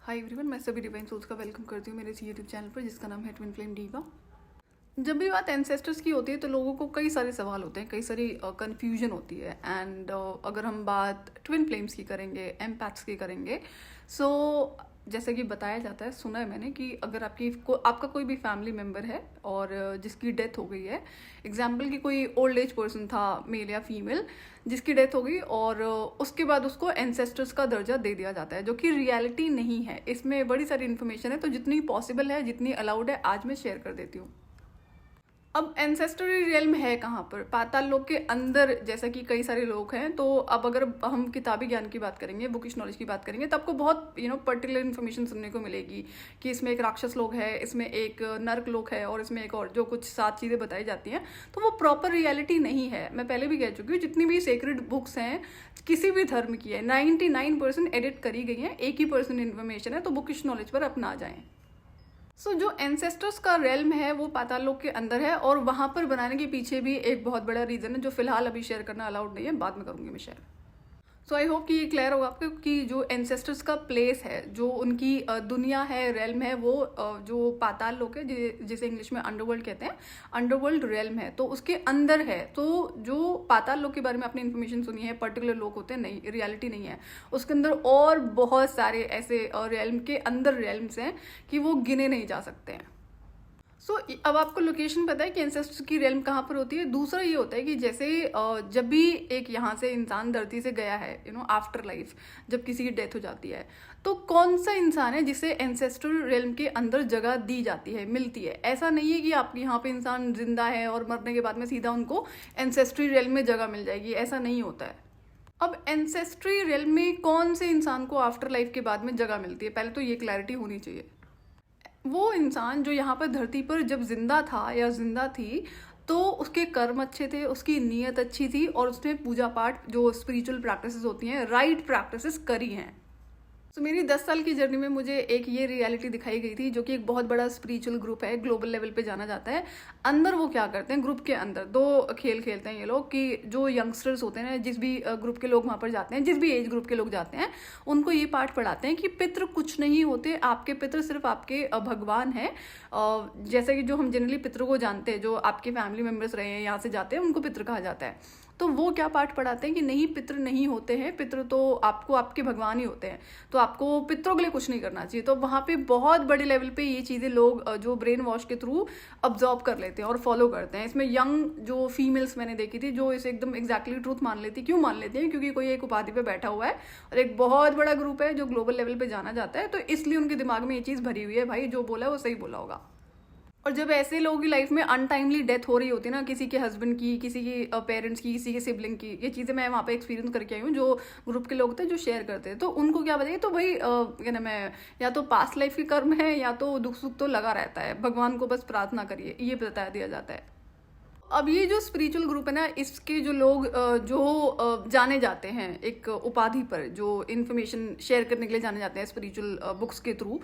Hi everyone, मैं सभी divine souls का वेलकम करती हूँ मेरे इस यूट्यूब चैनल पर जिसका नाम है ट्विन फ्लेम डीवा। जब भी बात एंसेस्टर्स की होती है तो लोगों को कई सारे सवाल होते हैं, कई सारी कन्फ्यूजन होती है। एंड अगर हम बात ट्विन फ्लेम्स की करेंगे, एम्पैथ्स की करेंगे, सो जैसे कि बताया जाता है, सुना है मैंने कि अगर आपका कोई भी फैमिली मेम्बर है और जिसकी डेथ हो गई है, एग्जाम्पल कि कोई ओल्ड एज पर्सन था, मेल या फीमेल, जिसकी डेथ हो गई और उसके बाद उसको एंसेस्टर्स का दर्जा दे दिया जाता है, जो कि रियलिटी नहीं है। इसमें बड़ी सारी इन्फॉर्मेशन है, तो जितनी पॉसिबल है, जितनी अलाउड है, आज मैं शेयर कर देती हूँ। अब एंसेस्टरी रियल्म है कहाँ पर? पाताल लोक के अंदर, जैसा कि कई सारे लोग हैं। तो अब अगर हम किताबी ज्ञान की बात करेंगे, बुकिश नॉलेज की बात करेंगे, तो आपको बहुत पर्टिकुलर इन्फॉर्मेशन सुनने को मिलेगी कि इसमें एक राक्षस लोक है, इसमें एक नर्क लोक है और इसमें एक और जो कुछ 7 चीज़ें बताई जाती हैं। तो वो प्रॉपर रियलिटी नहीं है। मैं पहले भी कह चुकी हूँ, जितनी भी सेक्रेड बुक्स हैं किसी भी धर्म की है, 99% एडिट करी गई हैं, 1% इन्फॉर्मेशन है। तो बुकिश नॉलेज पर अपना जाएं। जो एंसेस्टर्स का रेल्म है वो पाताल लोक के अंदर है, और वहां पर बनाने के पीछे भी एक बहुत बड़ा रीजन है जो फिलहाल अभी शेयर करना अलाउड नहीं है, बाद में करूंगी मैं शेयर। आई होप कि ये क्लियर होगा आपको कि जो एंसेस्टर्स का प्लेस है, जो उनकी दुनिया है, रेल्म है, वो जो पाताल लोक है, जिसे इंग्लिश में अंडरवर्ल्ड कहते हैं, अंडरवर्ल्ड रेल्म है, तो उसके अंदर है। तो जो पाताल लोक के बारे में आपने इन्फॉर्मेशन सुनी है, पर्टिकुलर लोग होते हैं, नहीं, रियलिटी नहीं है। उसके अंदर और बहुत सारे ऐसे रेल्म के अंदर रेल्म्स हैं कि वो गिने नहीं जा सकते हैं। अब आपको लोकेशन पता है कि एंसेस्टर्स की रेल्म कहाँ पर होती है। दूसरा ये होता है कि जैसे जब भी एक यहाँ से इंसान धरती से गया है, आफ्टर लाइफ, जब किसी की डेथ हो जाती है, तो कौन सा इंसान है जिसे एंसेस्ट्रल रेल्म के अंदर जगह दी जाती है, मिलती है। ऐसा नहीं है कि आप यहाँ पे इंसान जिंदा है और मरने के बाद में सीधा उनको एंसेस्ट्री रेल्म में जगह मिल जाएगी, ऐसा नहीं होता है। अब एंसेस्ट्री रेल्म में कौन से इंसान को आफ्टर लाइफ के बाद में जगह मिलती है, पहले तो ये क्लैरिटी होनी चाहिए। वो इंसान जो यहाँ पर धरती पर जब जिंदा था या जिंदा थी, तो उसके कर्म अच्छे थे, उसकी नीयत अच्छी थी, और उसने पूजा पाठ, जो स्पिरिचुअल प्रैक्टिसेस होती हैं, राइट प्रैक्टिसेस करी हैं। मेरी 10 साल की जर्नी में मुझे एक ये रियलिटी दिखाई गई थी, जो कि एक बहुत बड़ा स्पिरिचुअल ग्रुप है, ग्लोबल लेवल पे जाना जाता है। अंदर वो क्या करते हैं, ग्रुप के अंदर 2 खेल खेलते हैं ये लोग, कि जो यंगस्टर्स होते हैं, जिस भी ग्रुप के लोग वहाँ पर जाते हैं, जिस भी एज ग्रुप के लोग जाते हैं, उनको ये पाठ पढ़ाते हैं कि पितृ कुछ नहीं होते, आपके पितृ सिर्फ आपके भगवान है। जैसे कि जो हम जनरली पितृ को जानते हैं, जो आपके फैमिली मेम्बर्स रहे हैं, यहाँ से जाते हैं, उनको पितृ कहा जाता है। तो वो क्या पाठ पढ़ाते हैं कि नहीं, पितृ नहीं होते हैं, पितृ तो आपको आपके भगवान ही होते हैं, तो आपको पितरों के लिए कुछ नहीं करना चाहिए। तो वहाँ पे बहुत बड़े लेवल पे ये चीज़ें लोग जो ब्रेन वॉश के थ्रू अब्जॉर्ब कर लेते हैं और फॉलो करते हैं। इसमें यंग जो फीमेल्स मैंने देखी थी, जो इसे एकदम एग्जैक्टली ट्रूथ मान लेती। क्यों मान लेती हैं? क्योंकि कोई एक उपाधि पे बैठा हुआ है और एक बहुत बड़ा ग्रुप है जो ग्लोबल लेवल पे जाना जाता है, तो इसलिए उनके दिमाग में ये चीज़ भरी हुई है, भाई जो बोला है वो सही बोला होगा। और जब ऐसे लोगों की लाइफ में अनटाइमली डेथ हो रही होती है ना, किसी के हस्बैंड की, किसी के पेरेंट्स की, किसी के सिबलिंग की, ये चीज़ें मैं वहाँ पे एक्सपीरियंस करके आई हूँ। जो ग्रुप के लोग थे जो शेयर करते हैं, तो उनको क्या बताइए, तो भाई क्या नाम है, या तो पास्ट लाइफ के कर्म है, या तो दुख सुख तो लगा रहता है, भगवान को बस प्रार्थना करिए, ये बता दिया जाता है। अब ये जो स्पिरिचुअल ग्रुप है ना, इसके जो लोग जो जाने जाते हैं एक उपाधि पर, जो इन्फॉर्मेशन शेयर करने के लिए जाने जाते हैं स्पिरिचुअल बुक्स के थ्रू,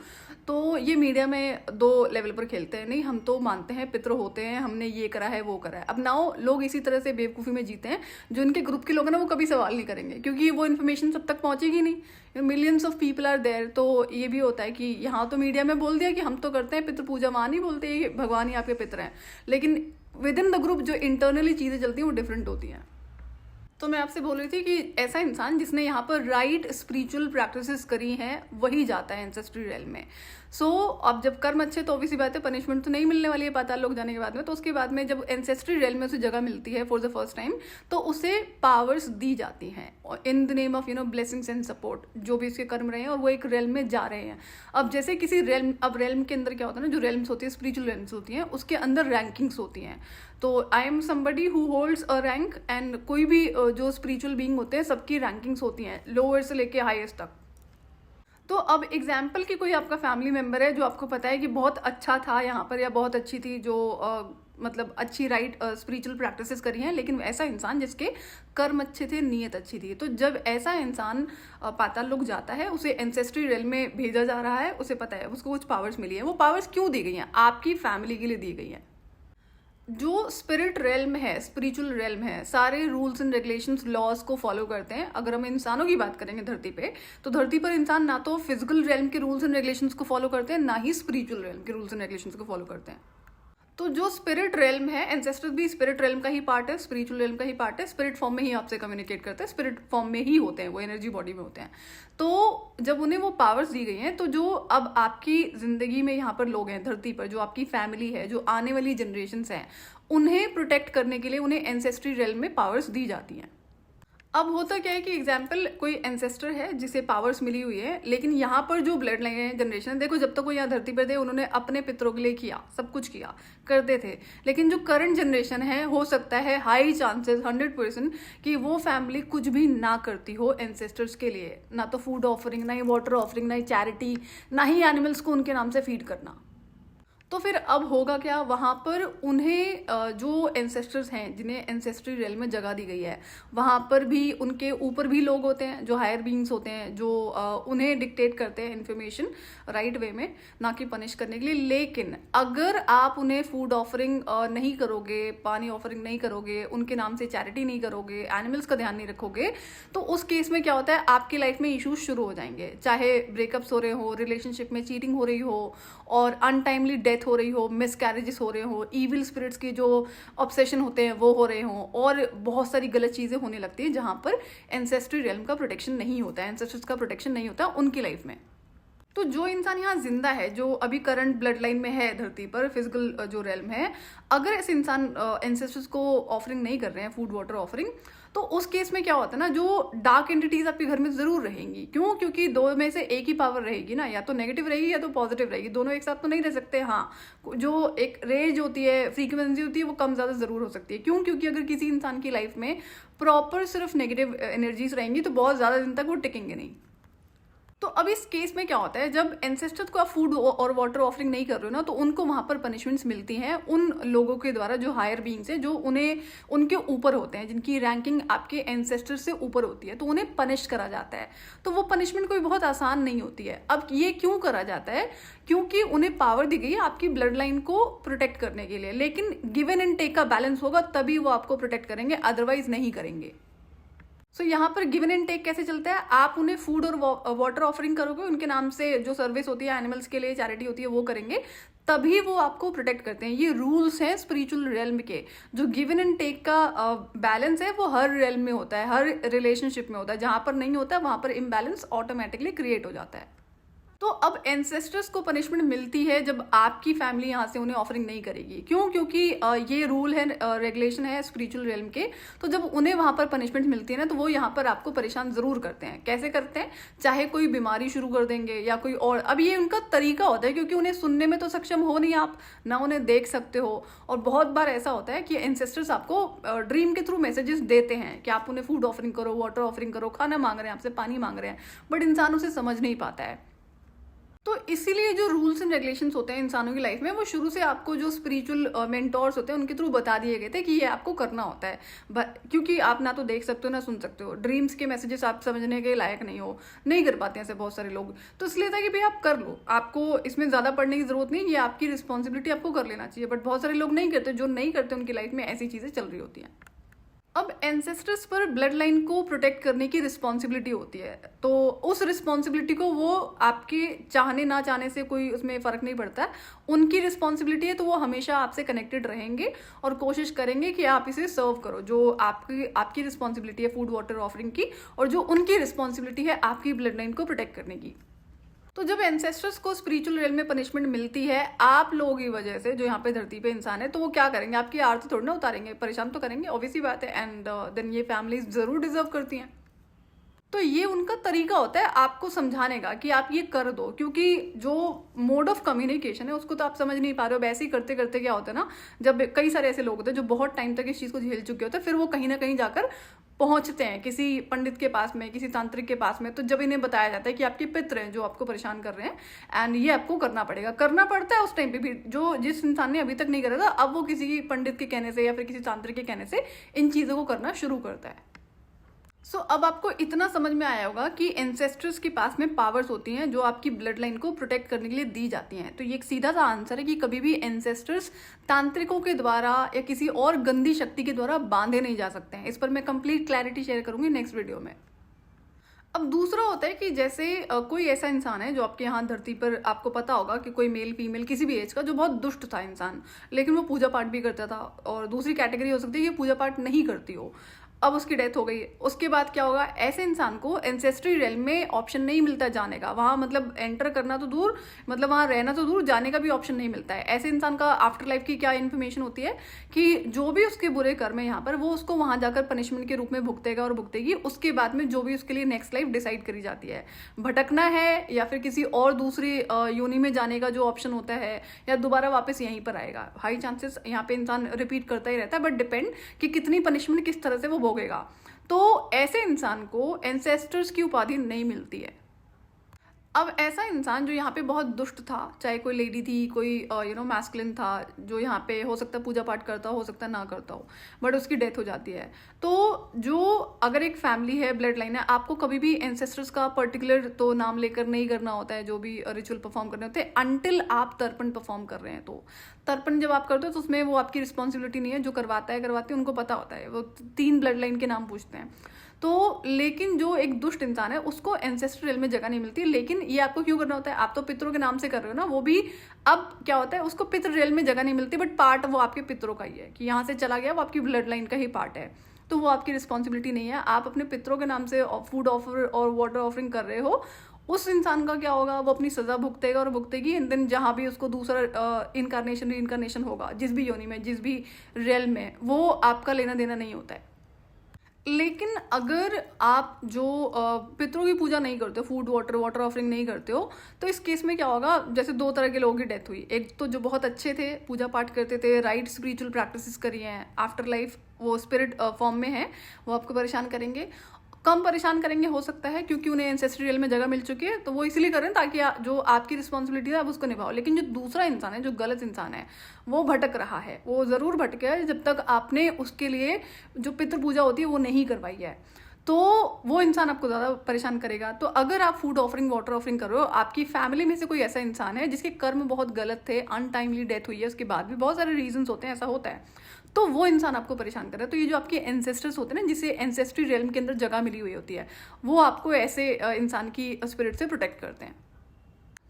तो ये मीडिया में 2 लेवल पर खेलते हैं। नहीं, हम तो मानते हैं पितृ होते हैं, हमने ये करा है, वो करा है। अब नाउ लोग इसी तरह से बेवकूफ़ी में जीते हैं। जो इनके ग्रुप के लोग हैं ना, वो कभी सवाल नहीं करेंगे, क्योंकि वो इन्फॉर्मेशन सब तक पहुंचेगी नहीं। Millions of people are there. तो ये भी होता है कि यहाँ तो मीडिया में बोल दिया कि हम तो करते हैं पितृ पूजा, वहाँ नहीं बोलते भगवान ही आपके पितृ हैं, लेकिन विद इन द ग्रुप जो इंटरनली चीज़ें चलती हैं वो डिफरेंट होती हैं। तो मैं आपसे बोल रही थी कि ऐसा इंसान जिसने यहाँ पर राइट स्पिरिचुअल प्रैक्टिसेस करी हैं, वही जाता है एंसेस्ट्री रेल्म में। अब जब कर्म अच्छे, तो ऑब्वियसली बात है पनिशमेंट तो नहीं मिलने वाली है पाताल लोक जाने के बाद में। तो उसके बाद में जब एंसेस्ट्री रेल्म में उसे जगह मिलती है फॉर द फर्स्ट टाइम, तो उसे पावर्स दी जाती हैं in the name of blessings and support, जो भी उसके कर्म रहे हैं, और वो एक रेल्म में जा रहे हैं। अब जैसे किसी रेल्म, अब रेल्म के अंदर क्या होता है ना, जो रेल्म्स होती है, स्पिरिचुअल रेल्म्स होती हैं, उसके अंदर रैंकिंग्स होती हैं। तो I am somebody who holds a rank, and कोई भी जो स्पिरिचुअल बीइंग होते हैं, सबकी रैंकिंग्स होती हैं, लोअर से लेके हाईएस्ट तक। तो अब एग्जाम्पल कि कोई आपका फैमिली मेम्बर है जो आपको पता है कि बहुत अच्छा था यहाँ पर, या बहुत अच्छी थी, जो मतलब अच्छी राइट स्पिरिचुअल प्रैक्टिसेस करी हैं, लेकिन ऐसा इंसान जिसके कर्म अच्छे थे, नीयत अच्छी थी। तो जब ऐसा इंसान पाताल लोक जाता है, उसे एंसेस्ट्री रेल्म में भेजा जा रहा है, उसे पता है उसको कुछ पावर्स मिली है। वो पावर्स क्यों दी गई हैं? आपकी फैमिली के लिए दी गई हैं। जो स्पिरिट रेल्म है, स्पिरिचुअल रेल्म है, सारे रूल्स एंड रेगुलेशंस, लॉज को फॉलो करते हैं। अगर हम इंसानों की बात करेंगे धरती पे, तो धरती पर इंसान ना तो फिजिकल रेल्म के रूल्स एंड रेगुलेशंस को फॉलो करते हैं, ना ही स्पिरिचुअल रेल्म के रूल्स एंड रेगुलेशंस को फॉलो करते हैं। तो जो स्पिरिट रेल्म है, एंसेस्टर्स भी स्पिरिट रेल्म का ही पार्ट है, स्पिरिचुअल रेल्म का ही पार्ट है। स्पिरिट फॉर्म में ही आपसे कम्युनिकेट करते हैं, स्पिरिट फॉर्म में ही होते हैं, वो एनर्जी बॉडी में होते हैं। तो जब उन्हें वो पावर्स दी गई हैं, तो जो अब आपकी जिंदगी में यहाँ पर लोग हैं धरती पर, जो आपकी फैमिली है, जो आने वाली जनरेशन्स हैं, उन्हें प्रोटेक्ट करने के लिए उन्हें एंसेस्ट्री रेल्म में पावर्स दी जाती हैं। अब होता क्या है कि एग्जाम्पल कोई एंसेस्टर है जिसे पावर्स मिली हुई है, लेकिन यहाँ पर जो ब्लड लाइन है, जनरेशन, देखो जब तक वो यहाँ धरती पर थे उन्होंने अपने पितरों के लिए किया, सब कुछ किया करते थे। लेकिन जो करंट जनरेशन है, हो सकता है हाई चांसेस 100% कि वो फैमिली कुछ भी ना करती हो एंसेस्टर्स के लिए, ना तो फूड ऑफरिंग, ना ही वाटर ऑफरिंग, ना ही चैरिटी, ना ही एनिमल्स को उनके नाम से फीड करना। तो फिर अब होगा क्या, वहाँ पर उन्हें जो एंसेस्टर्स हैं, जिन्हें एंसेस्ट्री रेल में जगह दी गई है, वहाँ पर भी उनके ऊपर भी लोग होते हैं जो हायर बीइंग्स होते हैं, जो उन्हें डिक्टेट करते हैं इन्फॉर्मेशन राइट वे में, ना कि पनिश करने के लिए। लेकिन अगर आप उन्हें फूड ऑफरिंग नहीं करोगे, पानी ऑफरिंग नहीं करोगे, उनके नाम से चैरिटी नहीं करोगे, एनिमल्स का ध्यान नहीं रखोगे, तो उस केस में क्या होता है, आपकी लाइफ में इश्यूज शुरू हो जाएंगे। चाहे ब्रेकअप्स हो रहे हो, रिलेशनशिप में चीटिंग हो रही हो, और अनटाइमली डेथ हो रही हो, मिसकैरेजेस हो रहे हो, इविल स्पिरिट्स की जो ऑब्सेशन होते हैं वो हो रहे हो, और बहुत सारी गलत चीज़ें होने लगती हैं जहाँ पर एंसेस्ट्री रेल्म का प्रोटेक्शन नहीं होता है, एंसेस्टर्स का प्रोटेक्शन नहीं होता उनकी लाइफ में। तो जो इंसान यहाँ जिंदा है, जो अभी करंट ब्लड लाइन में है धरती पर, फिजिकल जो रेल्म है, अगर ऐसे इंसान एंसेस्टर्स को ऑफरिंग नहीं कर रहे हैं, फूड वाटर ऑफरिंग, तो उस केस में क्या होता है ना, जो डार्क एंटिटीज आपके घर में जरूर रहेंगी। क्यों? क्योंकि दो में से एक ही पावर रहेगी ना, या तो नेगेटिव रहेगी या तो पॉजिटिव रहेगी, दोनों एक साथ तो नहीं रह सकते। हाँ, जो एक रेंज होती है, फ्रीक्वेंसी होती है, वो कम ज़्यादा जरूर हो सकती है। क्यों? क्योंकि अगर किसी इंसान की लाइफ में प्रॉपर सिर्फ नेगेटिव एनर्जीज रहेंगी तो बहुत ज़्यादा दिन तक वो टिकेंगे नहीं। तो अब इस केस में क्या होता है, जब एंसेस्टर्स को आप फूड और वाटर ऑफरिंग नहीं कर रहे हो ना, तो उनको वहां पर पनिशमेंट्स मिलती हैं उन लोगों के द्वारा जो हायर बीइंग्स हैं, जो उन्हें उनके ऊपर होते हैं, जिनकी रैंकिंग आपके एंसेस्टर्स से ऊपर होती है, तो उन्हें पनिश करा जाता है। तो वो पनिशमेंट कोई बहुत आसान नहीं होती है। अब ये क्यों करा जाता है? क्योंकि उन्हें पावर दी गई है आपकी ब्लड लाइन को प्रोटेक्ट करने के लिए, लेकिन गिवन एंड टेक का बैलेंस होगा तभी वो आपको प्रोटेक्ट करेंगे, अदरवाइज नहीं करेंगे। सो यहाँ पर गिवन एंड टेक कैसे चलता है, आप उन्हें फूड और वाटर ऑफरिंग करोगे, उनके नाम से जो सर्विस होती है एनिमल्स के लिए, चैरिटी होती है, वो करेंगे, तभी वो आपको प्रोटेक्ट करते हैं। ये रूल्स हैं स्पिरिचुअल रेल्म के। जो गिवन एंड टेक का बैलेंस है वो हर रेल्म में होता है, हर रिलेशनशिप में होता है। जहाँ पर नहीं होता है वहाँ पर इम्बैलेंस ऑटोमेटिकली क्रिएट हो जाता है। तो अब एंसेस्टर्स को पनिशमेंट मिलती है जब आपकी फैमिली यहाँ से उन्हें ऑफरिंग नहीं करेगी। क्यों? क्योंकि ये रूल है, रेगुलेशन है स्पिरिचुअल रेल्म के। तो जब उन्हें वहाँ पर पनिशमेंट मिलती है ना, तो वो यहाँ पर आपको परेशान जरूर करते हैं। कैसे करते हैं? चाहे कोई बीमारी शुरू कर देंगे या कोई और, अब ये उनका तरीका होता है, क्योंकि उन्हें सुनने में तो सक्षम हो नहीं आप, ना उन्हें देख सकते हो। और बहुत बार ऐसा होता है कि एंसेस्टर्स आपको ड्रीम के थ्रू मैसेजेस देते हैं कि आप उन्हें फूड ऑफरिंग करो, वाटर ऑफरिंग करो, खाना मांग रहे हैं आपसे, पानी मांग रहे हैं, बट इंसान उसे समझ नहीं पाता है। तो इसीलिए जो रूल्स एंड रेगुलेशंस होते हैं इंसानों की लाइफ में, वो शुरू से आपको जो स्पिरिचुअल मेंटोर्स होते हैं उनके थ्रू बता दिए गए थे कि ये आपको करना होता है। क्योंकि आप ना तो देख सकते हो ना सुन सकते हो, ड्रीम्स के मैसेजेस आप समझने के लायक नहीं हो, नहीं कर पाते हैं ऐसे बहुत सारे लोग। तो इसलिए था कि भाई आप कर लो, आपको इसमें ज़्यादा पढ़ने की जरूरत नहीं, ये आपकी रिस्पॉन्सिबिलिटी, आपको कर लेना चाहिए। बट बहुत सारे लोग नहीं करते, जो नहीं करते उनकी लाइफ में ऐसी चीज़ें चल रही होती हैं। अब एंसेस्टर्स पर ब्लड लाइन को प्रोटेक्ट करने की रिस्पॉन्सिबिलिटी होती है, तो उस रिस्पॉन्सिबिलिटी को वो आपके चाहने ना चाहने से कोई उसमें फ़र्क नहीं पड़ता है, उनकी रिस्पॉन्सिबिलिटी है। तो वो हमेशा आपसे कनेक्टेड रहेंगे और कोशिश करेंगे कि आप इसे सर्व करो। जो आपकी रिस्पॉन्सिबिलिटी है फूड वाटर ऑफरिंग की, और जो उनकी रिस्पॉन्सिबिलिटी है आपकी ब्लड लाइन को प्रोटेक्ट करने की। तो जब एंसेस्टर्स को स्पिरिचुअल रेल में पनिशमेंट मिलती है आप लोगों की वजह से, जो यहाँ पे धरती पे इंसान है, तो वो क्या करेंगे? आपकी आरती थोड़ी ना उतारेंगे, परेशान तो करेंगे, ऑब्वियसली बात है। एंड देन ये फैमिलीज जरूर डिजर्व करती हैं। तो ये उनका तरीका होता है आपको समझाने का कि आप ये कर दो, क्योंकि जो मोड ऑफ कम्युनिकेशन है उसको तो आप समझ नहीं पा रहे हो। वैसे ही करते करते क्या होता है ना, जब कई सारे ऐसे लोग होते हैं जो बहुत टाइम तक इस चीज़ को झेल चुके होते हैं, फिर वो कहीं ना कहीं जाकर पहुंचते हैं किसी पंडित के पास में, किसी तांत्रिक के पास में। तो जब इन्हें बताया जाता है कि आपके पितर हैं जो आपको परेशान कर रहे हैं एंड ये आपको करना पड़ेगा, करना पड़ता है उस टाइम पे भी। जो जिस इंसान ने अभी तक नहीं करा था, अब वो किसी पंडित के कहने से या फिर किसी तांत्रिक के कहने से इन चीज़ों को करना शुरू करता है। अब आपको इतना समझ में आया होगा कि एंसेस्टर्स के पास में पावर्स होती हैं जो आपकी ब्लड लाइन को प्रोटेक्ट करने के लिए दी जाती हैं। तो ये एक सीधा सा आंसर है कि कभी भी एंसेस्टर्स तांत्रिकों के द्वारा या किसी और गंदी शक्ति के द्वारा बांधे नहीं जा सकते हैं। इस पर मैं कंप्लीट क्लैरिटी शेयर करूंगी नेक्स्ट वीडियो में। अब दूसरा होता है कि जैसे कोई ऐसा इंसान है जो आपके यहाँ धरती पर, आपको पता होगा कि कोई मेल फीमेल किसी भी एज का जो बहुत दुष्ट था इंसान, लेकिन वो पूजा पाठ भी करता था। और दूसरी कैटेगरी हो सकती है कि पूजा पाठ नहीं करती हो, अब उसकी डेथ हो गई। उसके बाद क्या होगा, ऐसे इंसान को एंसेस्ट्री रेल्म में ऑप्शन नहीं मिलता जाने का। वहाँ मतलब एंटर करना तो दूर, मतलब वहाँ रहना तो दूर, जाने का भी ऑप्शन नहीं मिलता है। ऐसे इंसान का आफ्टर लाइफ की क्या इन्फॉर्मेशन होती है कि जो भी उसके बुरे कर्म है यहाँ पर, वो उसको वहाँ जाकर पनिशमेंट के रूप में भुगतेगा और भुगतेगी। उसके बाद में जो भी उसके लिए नेक्स्ट लाइफ डिसाइड करी जाती है, भटकना है या फिर किसी और दूसरी योनि में जाने का जो ऑप्शन होता है, या दोबारा वापस यहीं पर आएगा। हाई चांसेस यहाँ पे इंसान रिपीट करता ही रहता है, बट डिपेंड कि कितनी पनिशमेंट किस तरह से वो भोगेगा। तो ऐसे इंसान को एंसेस्टर्स की उपाधि नहीं मिलती है। अब ऐसा इंसान जो यहाँ पे बहुत दुष्ट था, चाहे कोई लेडी थी, कोई मैस्कुलिन था, जो यहाँ पे हो सकता है पूजा पाठ करता हो सकता है ना करता हो, बट उसकी डेथ हो जाती है। तो जो अगर एक फैमिली है, ब्लड लाइन है, आपको कभी भी एंसेस्टर्स का पर्टिकुलर तो नाम लेकर नहीं करना होता है जो भी रिचुअल परफॉर्म करने होते हैं, अनटिल आप तर्पण परफॉर्म कर रहे हैं। तो तर्पण जब आप करते हो तो उसमें वो आपकी रिस्पॉन्सिबिलिटी नहीं है, जो करवाता है करवाती है उनको पता होता है, वो 3 ब्लड लाइन के नाम पूछते हैं। तो लेकिन जो एक दुष्ट इंसान है उसको एंसेस्ट्रल में जगह नहीं मिलती। लेकिन ये आपको क्यों करना होता है, आप तो पितरों के नाम से कर रहे हो ना, वो भी अब क्या होता है, उसको पितृ रेल में जगह नहीं मिलती, बट पार्ट वो आपके पितरों का ही है कि यहाँ से चला गया, वो आपकी ब्लड लाइन का ही पार्ट है। तो वो आपकी रिस्पॉन्सिबिलिटी नहीं है। आप अपने पितरों के नाम से फूड ऑफर और वाटर ऑफरिंग कर रहे हो, उस इंसान का क्या होगा, वो अपनी सजा भुगतेगा और भुगतेगी। एंड देन जहाँ भी उसको दूसरा इनकारनेशन रीइनकारनेशन होगा, जिस भी योनि में, जिस भी रेल में, वो आपका लेना देना नहीं होता है। लेकिन अगर आप जो पितरों की पूजा नहीं करते हो, फूड वाटर ऑफरिंग नहीं करते हो, तो इस केस में क्या होगा, जैसे 2 तरह के लोगों की डेथ हुई। एक तो जो बहुत अच्छे थे, पूजा पाठ करते थे, राइट स्पिरिचुअल प्रैक्टिसेस करी हैं, आफ्टर लाइफ वो स्पिरिट फॉर्म में है, वो आपको परेशान करेंगे। कम परेशान करेंगे हो सकता है क्योंकि उन्हें एंसेस्ट्रियल में जगह मिल चुकी है, तो वो इसलिए करें ताकि जो आपकी रिस्पॉन्सिबिलिटी है आप उसको निभाओ। लेकिन जो दूसरा इंसान है, जो गलत इंसान है, वो भटक रहा है, वो ज़रूर भटकेगा जब तक आपने उसके लिए जो पितृ पूजा होती है वो नहीं करवाई है। तो वो इंसान आपको ज़्यादा परेशान करेगा। तो अगर आप फूड ऑफरिंग वाटर ऑफरिंग कर रहे हो, आपकी फैमिली में से कोई ऐसा इंसान है जिसके कर्म बहुत गलत थे, अनटाइमली डेथ हुई है, उसके बाद भी बहुत सारे रीजंस होते हैं, ऐसा होता है, तो वो इंसान आपको परेशान कर रहा है। तो ये जो आपके एंसेस्टर्स होते हैं ना, जिसे एंसेस्ट्री रियल्म के अंदर जगह मिली हुई होती है, वो आपको ऐसे इंसान की स्पिरिट से प्रोटेक्ट करते हैं।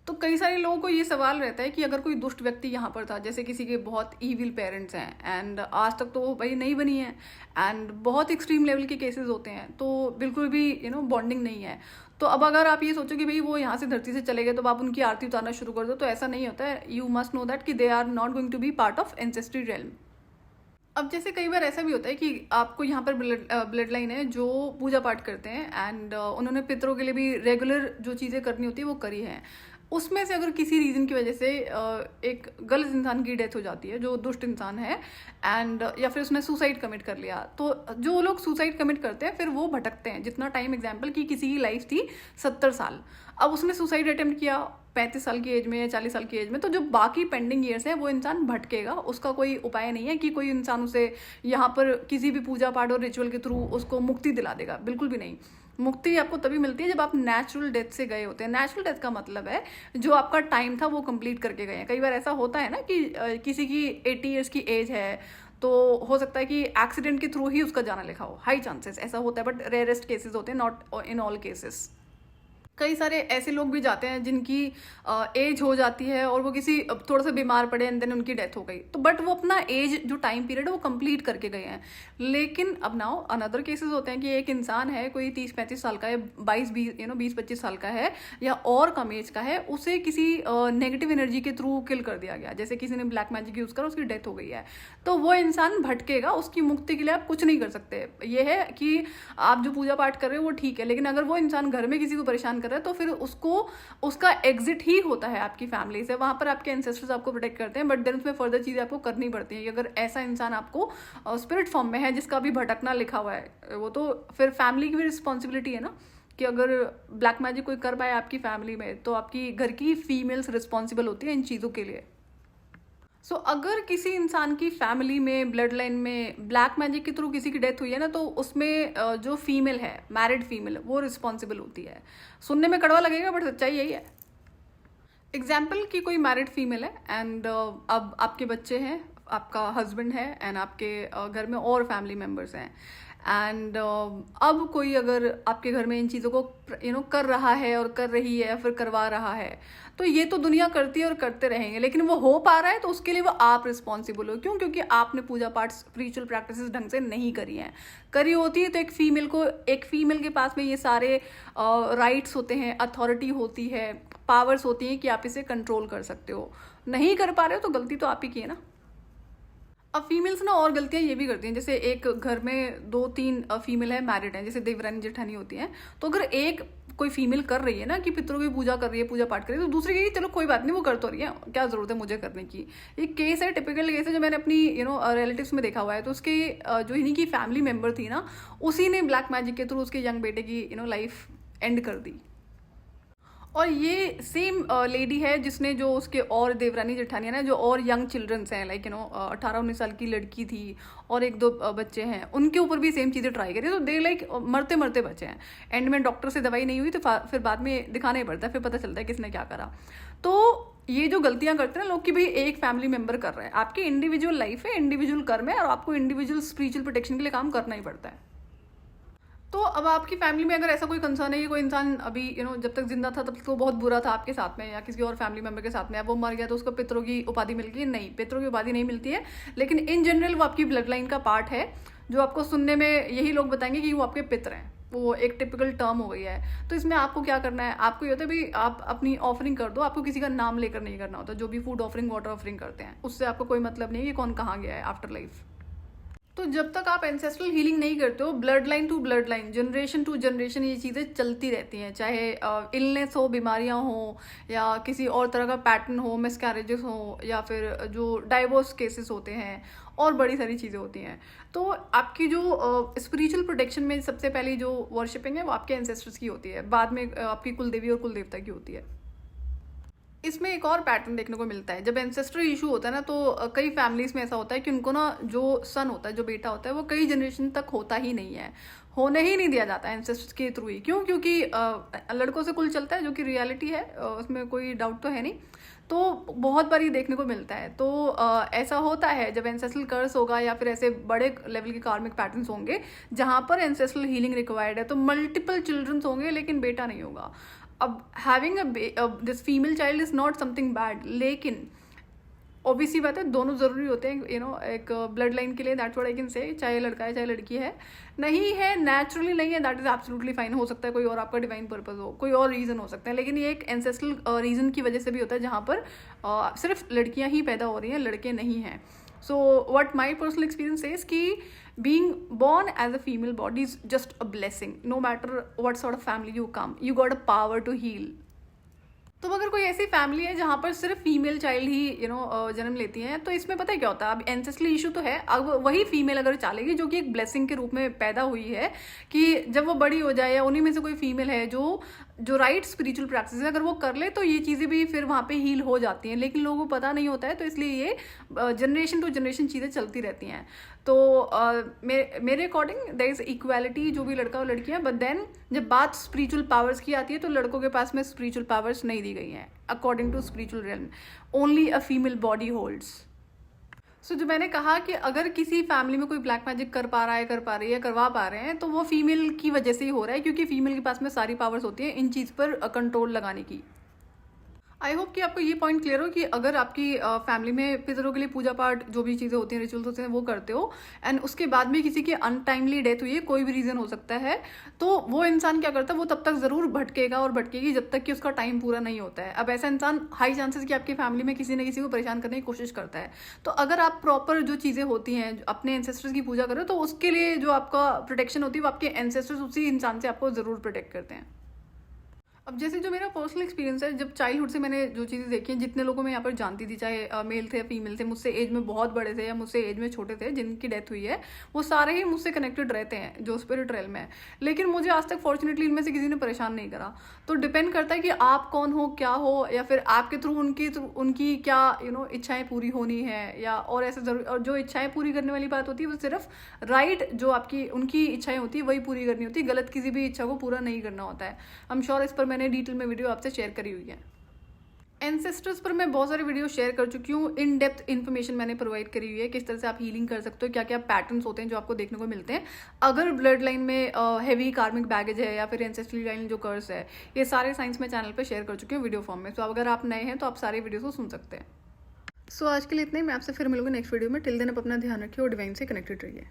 तो कई सारे लोगों को ये सवाल रहता है कि अगर कोई दुष्ट व्यक्ति यहाँ पर था, जैसे किसी के बहुत ईविल पेरेंट्स हैं एंड आज तक तो भाई नहीं बनी है, एंड बहुत एक्सट्रीम लेवल के केसेस होते हैं, तो बिल्कुल भी बॉन्डिंग नहीं है। तो अब अगर आप ये सोचो कि भाई वो यहाँ से धरती से चले गए तो आप उनकी आरती उतारना शुरू कर दो, तो ऐसा नहीं होता है। यू मस्ट नो दैट कि they are not going to be part of ancestry realm. अब जैसे कई बार ऐसा भी होता है कि आपको यहाँ पर ब्लड लाइन है जो पूजा पाठ करते हैं, एंड उन्होंने पितरों के लिए भी रेगुलर जो चीज़ें करनी होती है वो करी हैं। उसमें से अगर किसी रीज़न की वजह से एक गलत इंसान की डेथ हो जाती है, जो दुष्ट इंसान है, एंड या फिर उसने सुसाइड कमिट कर लिया, तो जो लोग सुसाइड कमिट करते हैं फिर वो भटकते हैं। जितना टाइम, एग्जाम्पल कि किसी की लाइफ थी 70 साल, अब उसने सुसाइड अटेम्प्ट किया 35 साल की एज में या 40 साल की एज में, तो जो बाकी पेंडिंग ईयर्स है वो इंसान भटकेगा। उसका कोई उपाय नहीं है कि कोई इंसान उसे यहाँ पर किसी भी पूजा पाठ और रिचुअल के थ्रू उसको मुक्ति दिला देगा, बिल्कुल भी नहीं। मुक्ति आपको तभी मिलती है जब आप नेचुरल डेथ से गए होते हैं। नेचुरल डेथ का मतलब है जो आपका टाइम था वो कंप्लीट करके गए हैं। कई बार ऐसा होता है ना कि किसी की 80 ईयर्स की एज है, तो हो सकता है कि एक्सीडेंट के थ्रू ही उसका जाना लिखा हो, हाई चांसेस ऐसा होता है, बट रेयरेस्ट केसेस होते हैं, नॉट इन ऑल केसेस। कई सारे ऐसे लोग भी जाते हैं जिनकी एज हो जाती है और वो किसी थोड़ा सा बीमार पड़े एंड देन उनकी डेथ हो गई, तो बट वो अपना एज जो टाइम पीरियड है वो कंप्लीट करके गए हैं। लेकिन अब नाउ अनदर केसेस होते हैं कि एक इंसान है, कोई 30-35 साल का है, 20-25 साल का है या और कम एज का है, उसे किसी नेगेटिव एनर्जी के थ्रू किल कर दिया गया, जैसे किसी ने ब्लैक मैजिक यूज़ करा, उसकी डेथ हो गई है, तो वो इंसान भटकेगा। उसकी मुक्ति के लिए आप कुछ नहीं कर सकते। ये है कि आप जो पूजा पाठ कर रहे हो वो ठीक है, लेकिन अगर वो इंसान घर में किसी को परेशान कर रहा है तो फिर उसको उसका एग्जिट ही होता है आपकी फैमिली से। वहां पर आपके एंसेस्टर्स आपको प्रोटेक्ट करते हैं, बट देन उसमें फर्दर चीज़ें आपको करनी पड़ती हैं। अगर ऐसा इंसान आपको स्पिरिट फॉर्म में है जिसका भी भटकना लिखा हुआ है, वो तो फिर फैमिली की भी रिस्पॉन्सिबिलिटी है ना, कि अगर ब्लैक मैजिक कोई कर पाए आपकी फैमिली में, तो आपकी घर की फीमेल्स रिस्पॉन्सिबल होती है इन चीज़ों के लिए। सो अगर किसी इंसान की फैमिली में ब्लड लाइन में ब्लैक मैजिक के थ्रू किसी की डेथ हुई है ना, तो उसमें जो फीमेल है, मैरिड फीमेल, वो रिस्पॉन्सिबल होती है। सुनने में कड़वा लगेगा बट सच्चाई यही है। एग्जाम्पल कि कोई मैरिड फीमेल है एंड अब आपके बच्चे हैं, आपका हस्बैंड है एंड आपके घर में और फैमिली मेम्बर्स हैं एंड अब कोई अगर आपके घर में इन चीज़ों को कर रहा है और कर रही है या फिर करवा रहा है, तो ये तो दुनिया करती है और करते रहेंगे, लेकिन वो हो पा रहा है तो उसके लिए वो आप रिस्पॉन्सिबल हो। क्यों? क्योंकि आपने पूजा पाठ, स्पिरिचुअल प्रैक्टिसेस ढंग से नहीं करी हैं। करी होती है तो एक फीमेल के पास में ये सारे राइट्स होते हैं, अथॉरिटी होती है, पावर्स होती हैं कि आप इसे कंट्रोल कर सकते हो। नहीं कर पा रहे हो तो गलती तो आप ही की है ना। अब फीमेल्स ना और गलतियां ये भी करती हैं, जैसे एक घर में 2-3 फीमेल है, मैरिड हैं, जैसे देवरानी जेठानी होती हैं, तो अगर एक कोई फीमेल कर रही है ना कि पितरों की पूजा कर रही है, पूजा पाठ कर रही है, तो दूसरी कहेगी चलो कोई बात नहीं, वो कर तो रही है, क्या जरूरत है मुझे करने की। ये केस है, टिपिकल केस है जो मैंने अपनी रिलेटिव्स में देखा हुआ है। तो उसके जो इन्हीं की फैमिली मेम्बर थी ना, उसी ने ब्लैक मैजिक के थ्रू उसके यंग बेटे की लाइफ एंड कर दी। और ये सेम लेडी है जिसने जो उसके और देवरानी जेठानी है ना, जो और यंग चिल्ड्रंस हैं, लाइक 18-19 साल की लड़की थी और 1-2 बच्चे हैं, उनके ऊपर भी सेम चीज़ें ट्राई करी, तो दे लाइक मरते मरते बचे हैं। एंड में डॉक्टर से दवाई नहीं हुई तो फिर बाद में दिखाना ही पड़ता है, फिर पता चलता है किसने क्या करा। तो ये जो गलतियां करते हैं ना लोग कि भाई एक फैमिली मेम्बर कर रहा है, आपकी इंडिविजुअल लाइफ है, इंडिविजुअल कर्म है और आपको इंडिविजुअल स्पिरिचुअल प्रोटेक्शन के लिए काम करना ही पड़ता है। तो अब आपकी फैमिली में अगर ऐसा कोई कंसर्न है कि कोई इंसान अभी जब तक जिंदा था तब तक वो बहुत बुरा था आपके साथ में या किसी और फैमिली मेंबर के साथ में, अब वो मर गया तो उसको पितरों की उपाधि मिल गई, नहीं, पितरों की उपाधि नहीं मिलती है, लेकिन इन जनरल वो आपकी ब्लड लाइन का पार्ट है, जो आपको सुनने में यही लोग बताएंगे कि वो आपके पितर हैं। वो एक टिपिकल टर्म हो गई है। तो इसमें आपको क्या करना है, आपको ये होता है भाई आप अपनी ऑफरिंग कर दो, आपको किसी का नाम लेकर नहीं करना होता। जो भी फूड ऑफरिंग, वाटर ऑफरिंग करते हैं, उससे आपको कोई मतलब नहीं है कि कौन कहाँ गया है आफ्टर लाइफ। तो जब तक आप एंसेस्ट्रल हीलिंग नहीं करते हो, blood line to blood line, generation to generation ये चीज़ें चलती रहती हैं, चाहे इलनेस हो, बीमारियां हो, या किसी और तरह का पैटर्न हो, मिसकैरेजेस हो, या फिर जो डाइवोर्स केसेस होते हैं, और बड़ी सारी चीज़ें होती हैं। तो आपकी जो स्पिरिचुअल प्रोटेक्शन में सबसे पहली जो वर्शिपिंग है वो आपके एंसेस्टर्स की होती है, बाद में आपकी कुलदेवी और कुलदेवता की होती है। इसमें एक और पैटर्न देखने को मिलता है, जब एंसेस्ट्रल इशू होता है ना, तो कई फैमिलीज में ऐसा होता है कि उनको ना जो सन होता है, जो बेटा होता है, वो कई जनरेशन तक होता ही नहीं है, होने ही नहीं दिया जाता है एंसेस्टर्स के थ्रू ही। क्यों? क्योंकि लड़कों से कुल चलता है, जो कि रियलिटी है, उसमें कोई डाउट तो है नहीं। तो बहुत बार ये देखने को मिलता है। तो ऐसा होता है जब एंसेस्ट्रल कर्स होगा या फिर ऐसे बड़े लेवल के कार्मिक पैटर्न्स होंगे जहाँ पर एंसेस्ट्रल हीलिंग रिक्वायर्ड है, तो मल्टीपल चिल्ड्रंस होंगे लेकिन बेटा नहीं होगा। अब having this female child is not something bad, लेकिन ऑब्वियसली बात है दोनों ज़रूरी होते हैं एक ब्लड लाइन के लिए। That's what I can say, चाहे लड़का है चाहे लड़की है, नहीं है नेचुरली नहीं है, दैट इज एब्सोल्युटली फाइन। हो सकता है कोई और आपका डिवाइन पर्पस हो, कोई और रीज़न हो सकता है, लेकिन ये एक एंसेस्ट्रल रीज़न की वजह से भी होता है जहाँ पर सिर्फ लड़कियाँ ही पैदा हो रही हैं, लड़के नहीं हैं। So what my personal experience says कि being born as a female body is just a blessing. No matter what sort of family you come, you got a power to heal. तो अगर कोई ऐसी फैमिली है जहाँ पर सिर्फ female child ही जन्म लेती हैं, तो इसमें पता है क्या होता है, अब एंसेस्ट्रल इशू तो है, अब वही फीमेल अगर चालेगी जो कि एक ब्लेसिंग के रूप में पैदा हुई है, कि जब वो बड़ी हो जाए या उन्हीं में से कोई फीमेल है जो राइट स्पिरिचुअल प्रैक्टिस है अगर वो कर ले, तो ये चीज़ें भी फिर वहाँ पे हील हो जाती हैं। लेकिन लोगों को पता नहीं होता है, तो इसलिए ये जनरेशन टू जनरेशन चीज़ें चलती रहती हैं। तो मेरे अकॉर्डिंग देयर इज इक्वालिटी, जो भी लड़का और लड़की है, बट देन जब बात स्पिरिचुअल पावर्स की आती है तो लड़कों के पास में स्पिरिचुअल पावर्स नहीं दी गई हैं according to spiritual realm, only a female body holds. So जो मैंने कहा कि अगर किसी फैमिली में कोई ब्लैक मैजिक कर पा रहा है, कर पा रही है, करवा पा रहे हैं, तो वो फीमेल की वजह से ही हो रहा है, क्योंकि फीमेल के पास में सारी पावर्स होती हैं इन चीज़ पर कंट्रोल लगाने की। आई होप कि आपको ये पॉइंट क्लियर हो कि अगर आपकी फैमिली में पितरों के लिए पूजा पाठ, जो भी चीज़ें होती हैं, रिचुअल्स होते हैं, वो करते हो, एंड उसके बाद में किसी की अनटाइमली डेथ हुई है, कोई भी रीज़न हो सकता है, तो वो इंसान क्या करता है, वो तब तक ज़रूर भटकेगा और भटकेगी जब तक कि उसका टाइम पूरा नहीं होता है। अब ऐसा इंसान हाई चांसेस कि आपकी फैमिली में किसी न किसी को परेशान करने की कोशिश करता है। तो अगर आप प्रॉपर जो चीज़ें होती हैं, अपने एंसेस्टर्स की पूजा करो, तो उसके लिए जो आपका प्रोटेक्शन होती है वो आपके एंसेस्टर्स उसी इंसान से आपको ज़रूर प्रोटेक्ट करते हैं। अब जैसे जो मेरा पर्सनल एक्सपीरियंस है, जब चाइल्डहुड से मैंने जो चीज़ें देखी हैं, जितने लोगों में यहाँ पर जानती थी, चाहे मेल थे या फीमेल थे, मुझसे एज में बहुत बड़े थे या मुझसे एज में छोटे थे, जिनकी डेथ हुई है, वो सारे ही मुझसे कनेक्टेड रहते हैं जो स्पिरिट रेल में है। लेकिन मुझे आज तक फॉर्चुनेटली इनमें से किसी ने परेशान नहीं करा। तो डिपेंड करता है कि आप कौन हो, क्या हो, या फिर आपके थ्रू उनकी क्या इच्छाएं पूरी होनी है, या और ऐसे जरूर। और जो इच्छाएं पूरी करने वाली बात होती है वो सिर्फ राइट जो आपकी उनकी इच्छाएं होती है वही पूरी करनी होती है, गलत किसी भी इच्छा को पूरा नहीं करना होता है। आई एम श्योर इस पर मैंने डिटेल में वीडियो आपसे शेयर करी हुई है। एंसेस्टर्स पर मैं बहुत सारे वीडियो शेयर कर चुकी हूँ, इन डेप्थ इन्फॉर्मेशन मैंने प्रोवाइड करी हुई है, किस तरह से आप हीलिंग कर सकते हो, क्या क्या पैटर्न्स होते हैं जो आपको देखने को मिलते हैं अगर ब्लड लाइन में हैवी कार्मिक बैगेज है या फिर एंसेस्ट्रल लाइन जो कर्स है। ये सारे साइंस मैं चैनल पर शेयर कर चुकी हूँ वीडियो फॉर्म में। तो अगर आप नए हैं तो आप सारे वीडियो को सुन सकते हैं। सो आज के लिए इतना ही। मैं आपसे फिर मिलूंगी नेक्स्ट वीडियो में। टिल देन आप अपना ध्यान रखिए और डिवाइन से कनेक्टेड रहिए।